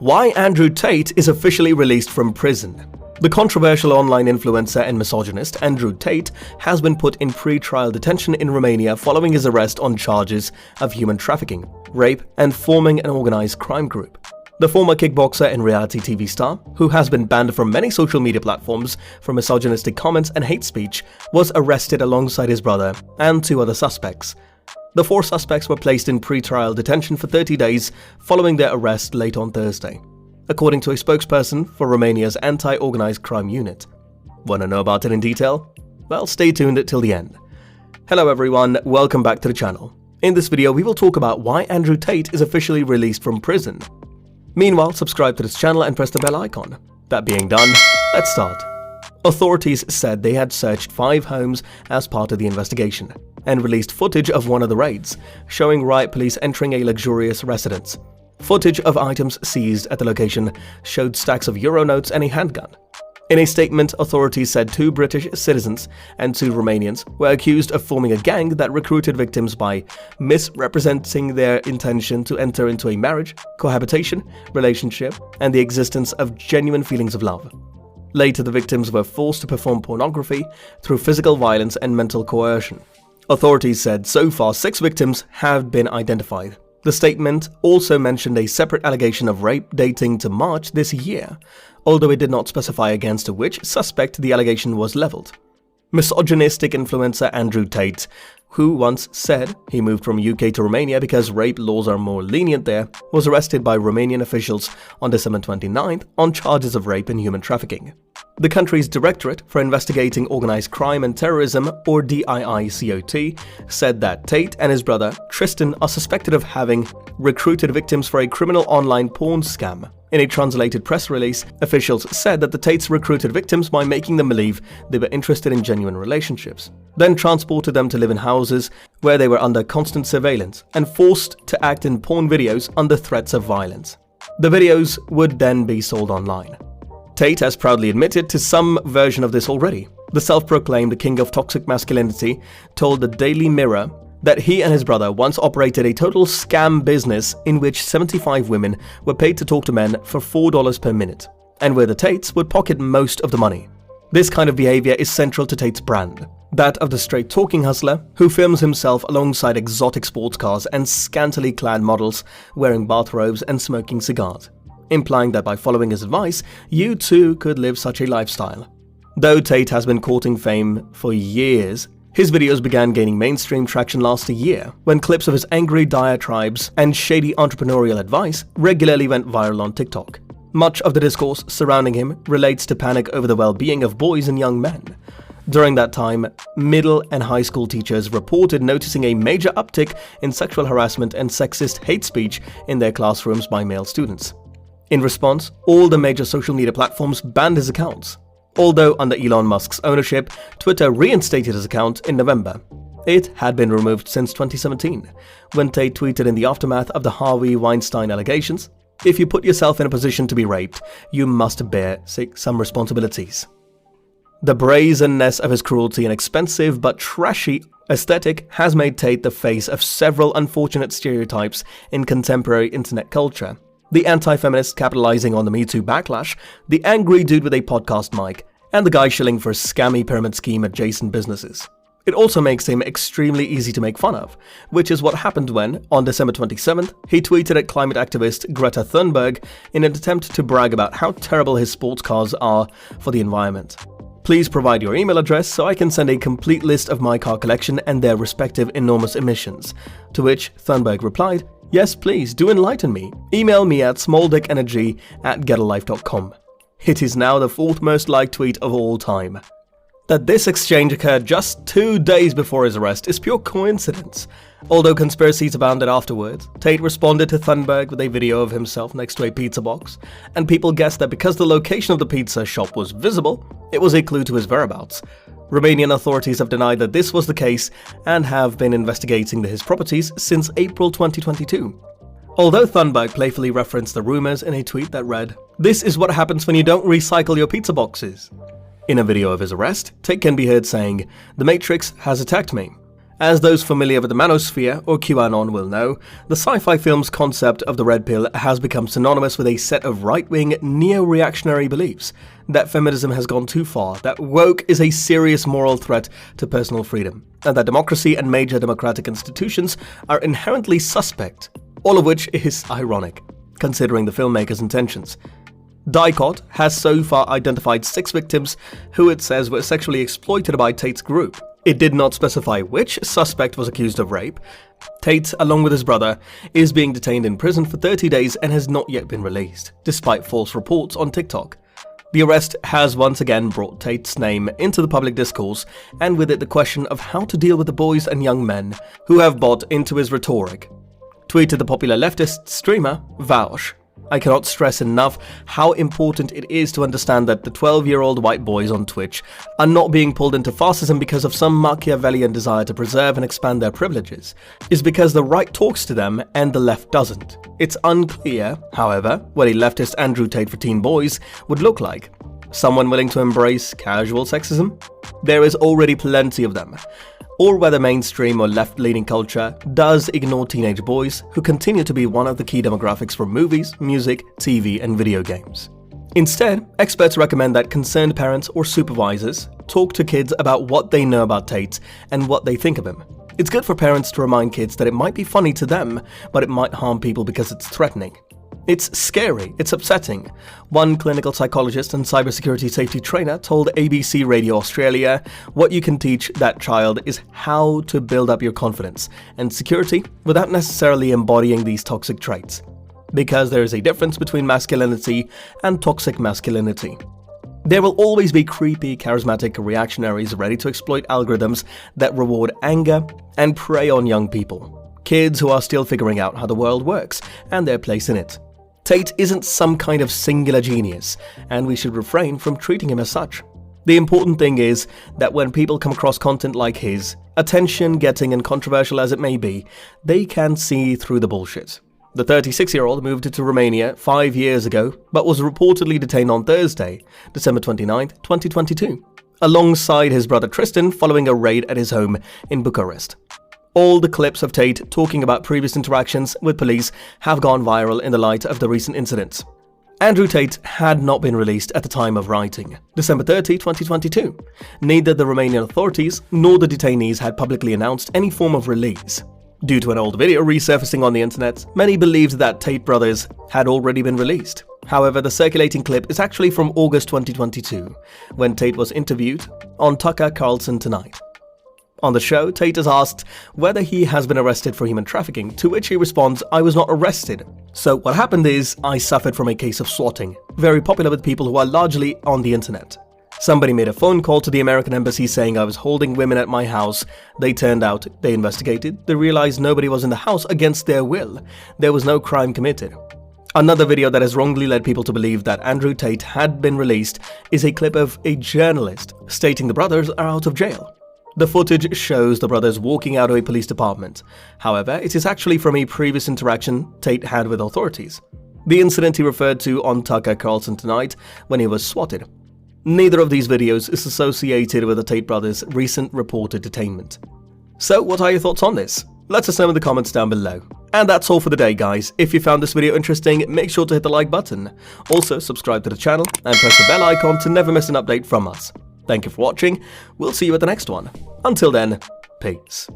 Why Andrew Tate is officially released from prison. The controversial online influencer and misogynist Andrew Tate has been put in pre-trial detention in Romania following his arrest on charges of human trafficking, rape, and forming an organized crime group. The former kickboxer and reality TV star, who has been banned from many social media platforms for misogynistic comments and hate speech, was arrested alongside his brother and 2 other suspects. The 4 suspects were placed in pre-trial detention for 30 days following their arrest late on Thursday, according to a spokesperson for Romania's anti-organized crime unit. Want to know about it in detail? Well, stay tuned till the end. Hello everyone, welcome back to the channel. In this video, we will talk about why Andrew Tate is officially released from prison. Meanwhile, subscribe to this channel and press the bell icon. That being done, let's start. Authorities said they had searched 5 homes as part of the investigation and released footage of one of the raids, showing riot police entering a luxurious residence. Footage of items seized at the location showed stacks of euro notes and a handgun. In a statement, authorities said 2 British citizens and 2 Romanians were accused of forming a gang that recruited victims by misrepresenting their intention to enter into a marriage, cohabitation, relationship, and the existence of genuine feelings of love. Later, the victims were forced to perform pornography through physical violence and mental coercion. Authorities said so far 6 victims have been identified. The statement also mentioned a separate allegation of rape dating to March this year, although it did not specify against which suspect the allegation was leveled. Misogynistic influencer Andrew Tate, who once said he moved from UK to Romania because rape laws are more lenient there, was arrested by Romanian officials on December 29th on charges of rape and human trafficking. The country's Directorate for Investigating Organized Crime and Terrorism, or DIICOT, said that Tate and his brother Tristan are suspected of having recruited victims for a criminal online porn scam. In a translated press release, officials said that the Tates recruited victims by making them believe they were interested in genuine relationships, then transported them to live in houses where they were under constant surveillance and forced to act in porn videos under threats of violence. The videos would then be sold online. Tate has proudly admitted to some version of this already. The self-proclaimed king of toxic masculinity told the Daily Mirror that he and his brother once operated a total scam business in which 75 women were paid to talk to men for $4 per minute, and where the Tates would pocket most of the money. This kind of behavior is central to Tate's brand, that of the straight-talking hustler who films himself alongside exotic sports cars and scantily clad models wearing bathrobes and smoking cigars, implying that by following his advice, you too could live such a lifestyle. Though Tate has been courting fame for years, his videos began gaining mainstream traction last year when clips of his angry diatribes and shady entrepreneurial advice regularly went viral on TikTok. Much of the discourse surrounding him relates to panic over the well-being of boys and young men. During that time, middle and high school teachers reported noticing a major uptick in sexual harassment and sexist hate speech in their classrooms by male students. In response, all the major social media platforms banned his accounts. Although under Elon Musk's ownership, Twitter reinstated his account in November. It had been removed since 2017, when Tate tweeted in the aftermath of the Harvey Weinstein allegations, "If you put yourself in a position to be raped, you must bear some responsibilities." The brazenness of his cruelty and expensive but trashy aesthetic has made Tate the face of several unfortunate stereotypes in contemporary internet culture. The anti-feminist capitalizing on the Me Too backlash, the angry dude with a podcast mic, and the guy shilling for scammy pyramid scheme adjacent businesses. It also makes him extremely easy to make fun of, which is what happened when, on December 27th, he tweeted at climate activist Greta Thunberg in an attempt to brag about how terrible his sports cars are for the environment. Please provide your email address so I can send a complete list of my car collection and their respective enormous emissions. To which Thunberg replied, "Yes, please, do enlighten me. Email me at smalldickenergy@getalife.com. It is now the 4th most liked tweet of all time. That this exchange occurred just 2 days before his arrest is pure coincidence. Although conspiracies abounded afterwards, Tate responded to Thunberg with a video of himself next to a pizza box, and people guessed that because the location of the pizza shop was visible, it was a clue to his whereabouts. Romanian authorities have denied that this was the case and have been investigating his properties since April 2022. Although Thunberg playfully referenced the rumors in a tweet that read, "This is what happens when you don't recycle your pizza boxes." In a video of his arrest, Tate can be heard saying, "The Matrix has attacked me," As those familiar with the manosphere or QAnon will know, the sci-fi film's concept of the red pill has become synonymous with a set of right-wing, neo-reactionary beliefs that feminism has gone too far, that woke is a serious moral threat to personal freedom, and that democracy and major democratic institutions are inherently suspect, all of which is ironic, considering the filmmaker's intentions. DICOT has so far identified 6 victims who it says were sexually exploited by Tate's group. It did not specify which suspect was accused of rape. Tate, along with his brother, is being detained in prison for 30 days and has not yet been released, despite false reports on TikTok. The arrest has once again brought Tate's name into the public discourse, and with it the question of how to deal with the boys and young men who have bought into his rhetoric. Tweeted the popular leftist streamer, Vaush. I cannot stress enough how important it is to understand that the 12-year-old white boys on Twitch are not being pulled into fascism because of some Machiavellian desire to preserve and expand their privileges. It's because the right talks to them and the left doesn't. It's unclear, however, what a leftist Andrew Tate for teen boys would look like. Someone willing to embrace casual sexism? There is already plenty of them. Or whether mainstream or left-leaning culture does ignore teenage boys who continue to be one of the key demographics for movies, music, TV, and video games. Instead, experts recommend that concerned parents or supervisors talk to kids about what they know about Tate and what they think of him. It's good for parents to remind kids that it might be funny to them, but it might harm people because it's threatening. It's scary, it's upsetting. One clinical psychologist and cybersecurity safety trainer told ABC Radio Australia, what you can teach that child is how to build up your confidence and security without necessarily embodying these toxic traits. Because there is a difference between masculinity and toxic masculinity. There will always be creepy, charismatic reactionaries ready to exploit algorithms that reward anger and prey on young people. Kids who are still figuring out how the world works and their place in it. Tate isn't some kind of singular genius, and we should refrain from treating him as such. The important thing is that when people come across content like his, attention-getting and controversial as it may be, they can see through the bullshit. The 36-year-old moved to Romania 5 years ago, but was reportedly detained on Thursday, December 29, 2022, alongside his brother Tristan following a raid at his home in Bucharest. All the clips of Tate talking about previous interactions with police have gone viral in the light of the recent incidents. Andrew Tate had not been released at the time of writing, December 30, 2022. Neither the Romanian authorities nor the detainees had publicly announced any form of release. Due to an old video resurfacing on the internet, many believed that Tate brothers had already been released. However, the circulating clip is actually from August 2022, when Tate was interviewed on Tucker Carlson Tonight. On the show, Tate is asked whether he has been arrested for human trafficking, to which he responds, "I was not arrested. So what happened is, I suffered from a case of swatting, very popular with people who are largely on the internet. Somebody made a phone call to the American embassy saying I was holding women at my house. They turned out, they investigated, they realized nobody was in the house against their will. There was no crime committed." Another video that has wrongly led people to believe that Andrew Tate had been released is a clip of a journalist stating the brothers are out of jail. The footage shows the brothers walking out of a police department. However, it is actually from a previous interaction Tate had with authorities. The incident he referred to on Tucker Carlson Tonight when he was swatted. Neither of these videos is associated with the Tate brothers' recent reported detainment. So what are your thoughts on this? Let us know in the comments down below. And that's all for the day, guys. If you found this video interesting, make sure to hit the like button. Also, subscribe to the channel and press the bell icon to never miss an update from us. Thank you for watching. We'll see you at the next one. Until then, peace.